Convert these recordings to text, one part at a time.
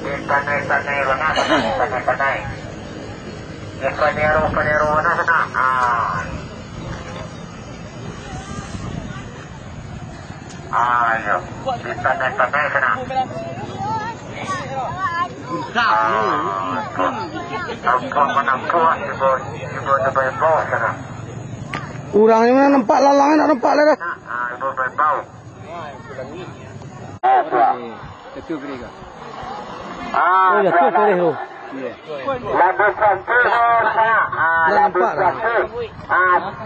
Ikanay na sana. Ikanay. Panero na sana. Ayo. Ikanay sana. Urang ini nampak lalang, nak nampak lah dah. Itu beriga. Oh, ya tu boleh tu. Labu cantik sana. Labu cantik.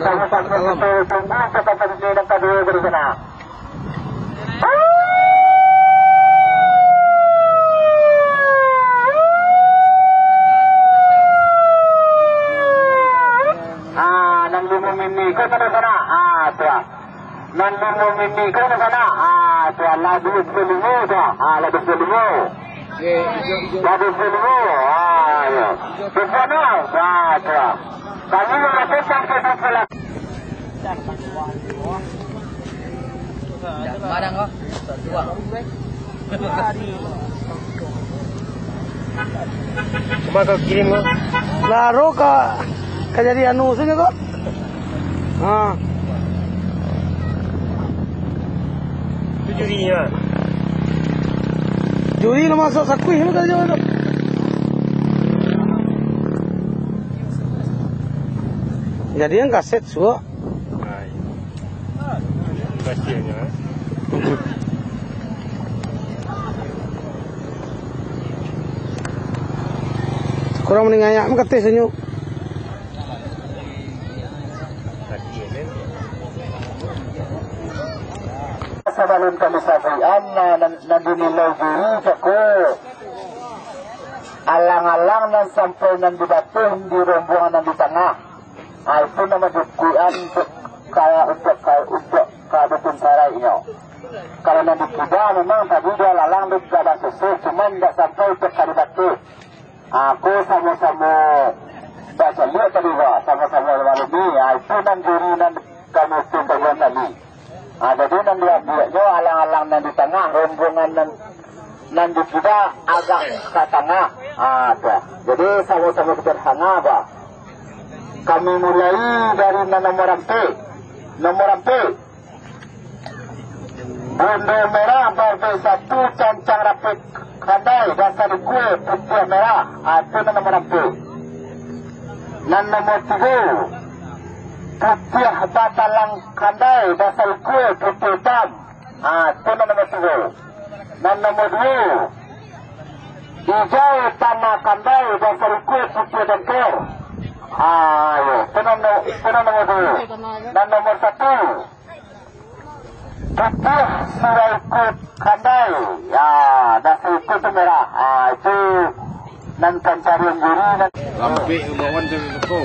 Sama-sama kita tunggu sampai di dekat dua dari sana. Mimi ke sana. Tuan. Nandu mimi ke sana. Tuan lagu seluruh tu. Lagu seluruh. Lagu seluruh. Ya. Di sana. Tuan. Kami melakukan kesalahan. Barang kau. Dua. Cuma kau kirim kau. Baru kau jadi anu saja kau. Itu jurinya. Juri nak masuk sakui ni kan jawab tu. Jadi yang kaset semua. Pastinya. Kurang meninggalnya, macam kata senyum. Sebelum kami saksikan nandinilaw diri aku alang-alang nan sampai nan di batu di rombongan nan di tengah. Itu nama dukuan untuk kadutun sarainya. Kalau nan di kuda memang tadi dia lalang di jalan susu, cuma tidak sampai untuk kadibatu. Aku sama-sama baca lihat tadi sama-sama malam ini. Itu nan diri nan kami tumpukan tadi. Jadi nanti alang-alang nan di tengah, rombongan nan di kita agak ke tengah. Jadi sama-sama sederhana, Pak. Kami mulai dari nomor rampe. Benda merah barbel satu, cancang rapik kandai, dasar kue putih merah. Itu nomor rampe. Dan nomor 3. Putih batalang kandai, dasar kue putih hitam. Itu nomor 3. Dan nomor 2. Hijau tanah kandai, dasar kue putih dengker. Itu nomor 2. Dan nomor 1. Putih surai kue kandai. Dasar kue itu merah. Itu nan pencarian juri. Lampi umawan dari Leko.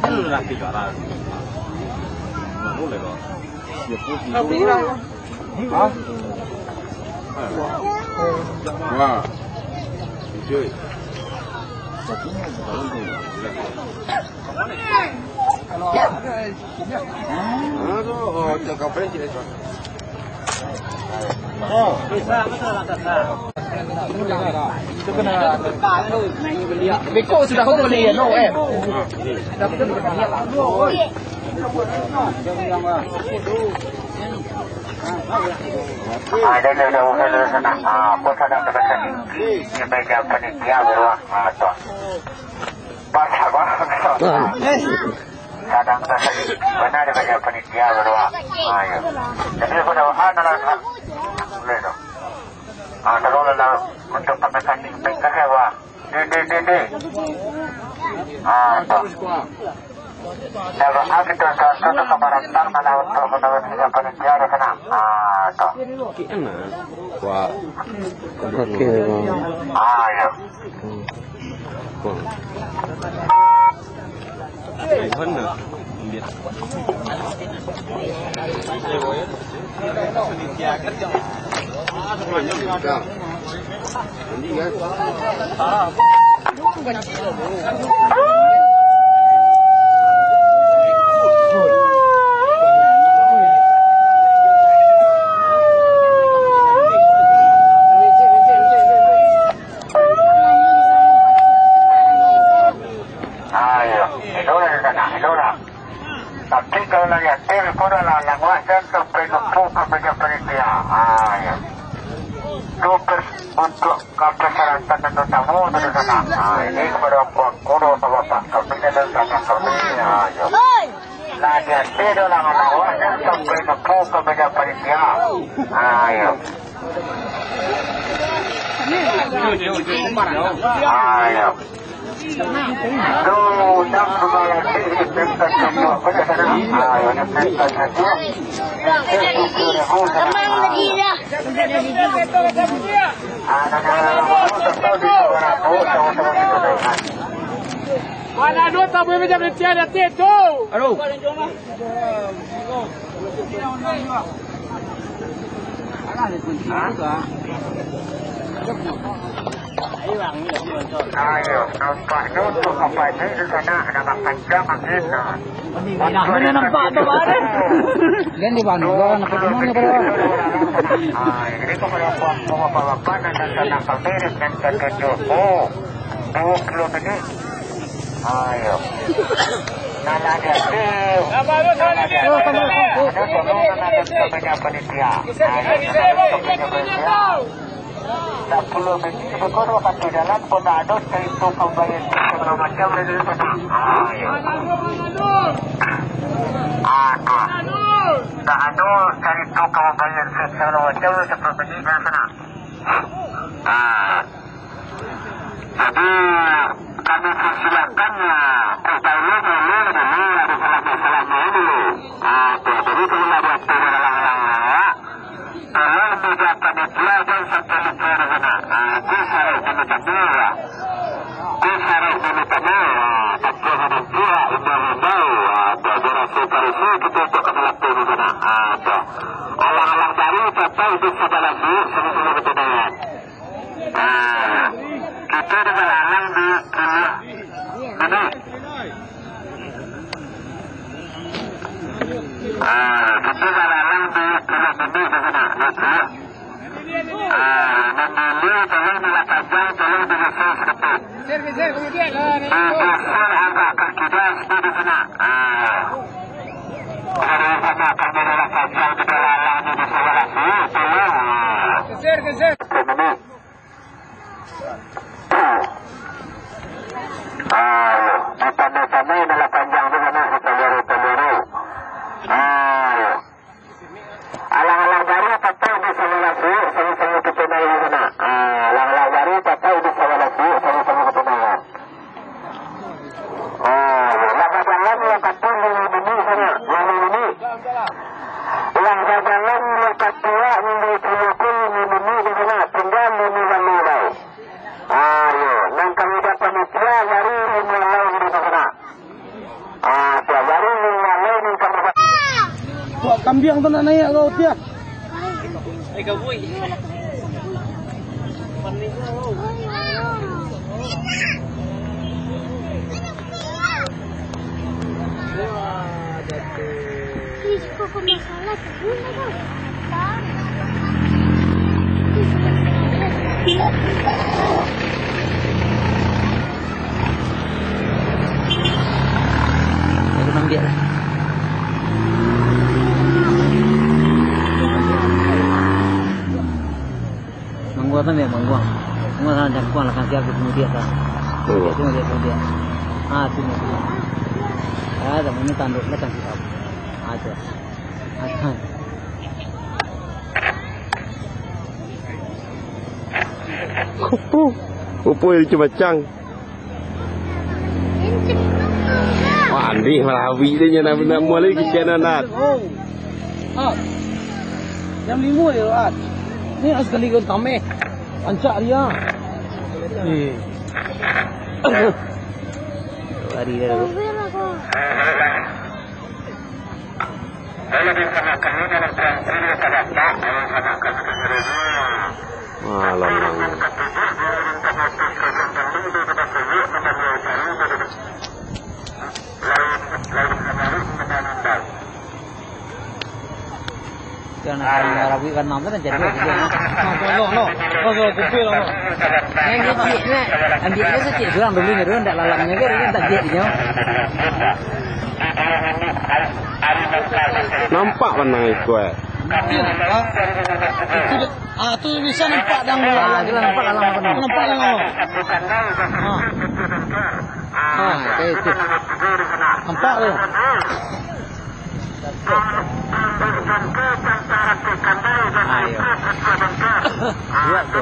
Ini lah tiga orang. Mana boleh kau? Siapa sih? Wah, cuy. Oh, cakap apa sih? Oh, bisa betul lah. Itu kena Beko sudah kau beli no Dah betul kena lihat lah. Ada lele sana. Aku sedang dekat ini. Ini meja panitia beruang. Pas apa? Kadang benar di meja panitia beruang. Jadi aku dah anak boleh tu. Kalau lah untuk pemesan di bengkel sewa. Di. Kalau aku tu satu kebaratan mana untuk menawar meja panitia di sana. Tu. Wah. Okey. Ya. Mana? Lihat. Tapi kalau lihat telepon adalah langwasan sampai lupa kepada panitia. Ya. Itu untuk persyaratan dan tamu dari sana. Ini kepada Puan Kudo sama Pak Kabinnya dan sama Kabinnya. Ya. Nah, dia adalah langwasan sampai lupa kepada panitia. Ya. Ya. Mana dua tamu yang macam ni ada tu. Aduh. Ayo, nampaknya untuk apa ini di sana nama panjang angin. Mana nampak tu mana? Gan di mana? Nak pergi mana kalau? Ini kepada bapak-bapak dan anak kamera dan ketujuh. Oh, 2 kilometer. Ayo. Nana dia tu. Apa lu sana dia? Ada tolongan ada panitia. Tak perlu berikut waktu di dalam kota ada itu pembayaran segala macam dari sana. Tak ada cari tu pembayaran segala macam seperti ini dari sana. Jadi kami persilakan pertama dulu ada salah-salahnya dulu. Jadi kalau ada halang-halang tolong tidak pada pelajar sampai lupa di sana. Itu syarat demi tamir. Itu syarat demi tamir. Tapi ada pula undang-undang. Ada rasa karisi kita untuk melakukan di sana. Alang-alang baru sampai itu sudah lagi sama-sama kita dengan. Kita dengan alang di kuliah. Ini. Kita dengan alang di kuliah ini di sana. Memilih tolong melakukan tolong dihasil sedikit. Dihasil agak terkidas di sana. Kalau sana akan melakukan di dalam di sebelah sini, tolong. Geser. Ditanda-tanda adalah panjang di sana separuh-paruh. Alang-alang baru tetap di sebelah sini, sama-sama kita naik di sana. Alang-alang baru tetap di sebelah sini, sama-sama kita naik. Langkah jalan yang kata ini sana, yang ini. Langkah jalan yang kata ini terjadi ini di sana, tinggal ini yang mulai. Dan kami dapat media baru ini yang lain di sana. Baru ini yang lain yang kami dapat. Buat kambing tu nak naik laut dia. Kabui. इसको कोई मसाला चाहिए ना Itu nang dia. Mangguan ya, mangguan. Mangguan dan kuan akan siap kemudian kan. Kemudian. Sini. Ada ini tanduk letak siap. Ada. Kupu yang macam. Wah, ni Melawi dia nak mulai ke channel. Jam 5 dia Rat. Ni sekali kau tameh. Ancak dia. Hari dia. Jangan Arabi kan nama kan jadi dia. Kalau kupil lah. Yang dia ambilnya secik seorang dulu ni, tak lalamnya dia tak dia. Nampak mana itu Itu bisa nampak dang dulu. Itu nampak dalam apa? Nampak dang. Kayak itu. Nampak tu. Ayo. Buat tu.